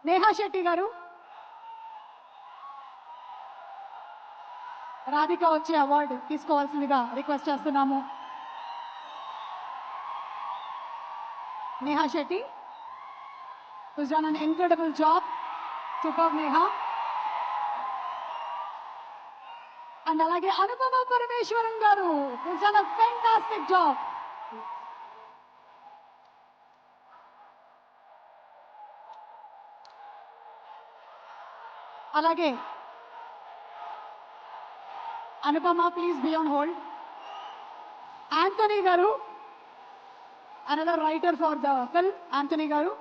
నేహా శెట్టి గారు, రాధిక వచ్చే అవార్డు తీసుకోవాల్సిందిగా రిక్వెస్ట్ చేస్తున్నాము. Neha Shetty who's done an incredible job. Superb Neha. And alage Anupama Parameshwaran garu who's done a fantastic job. Alage Anupama, please be on hold. Anthony garu, another writer for the film, Anthony garu.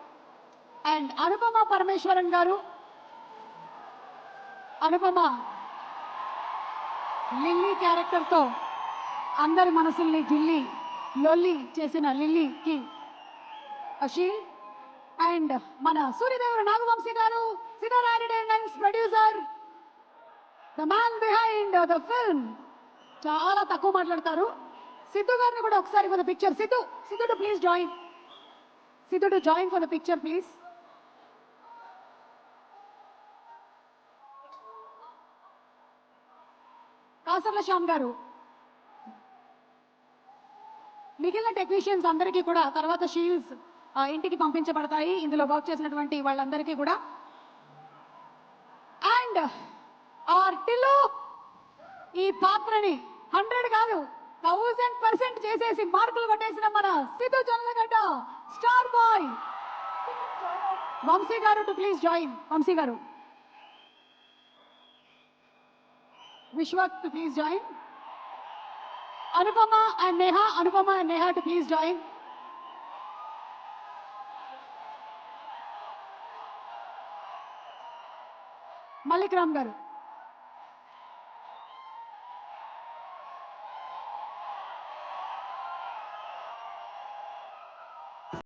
And Anupama Parameshwaran garu. Anupama Lilly క్యారెక్టర్తో అందరి మనసుల్ని గిల్లి లొల్లి చేసిన లిల్లీకి అషీల్. And మన సూర్యదేవర నాగవంశీ గారు, సితారాడిడెన్స్ producer, the man behind the film. చాలా తక్కువ మాట్లాడతారు. సిద్ధు గారిని కూడా ఒకసారి for the picture. Siddhu too please join. Siddhu to join for the picture please. Kasarla Shyam garu, మిగిలిన టెక్నీషియన్స్ అందరికీ కూడా తర్వాత షీల్డ్స్ ఇంటికి పంపించబడతాయి, ఇందులో వర్క్ చేసినటువంటి వాళ్ళందరికీ కూడా. అండ్ టిల్లు ఈ పాత్రని 100 కాదు 1000% చేసేసి మార్కులు కొట్టేసిన మన సిద్ధు జొన్నలగడ్డ స్టార్ బాయ్ వంశీ గారు టు ప్లీజ్ జాయిన్. వంశీ గారు, Vishwak to please join. Anupama and Neha to please join. Malik Ram garu.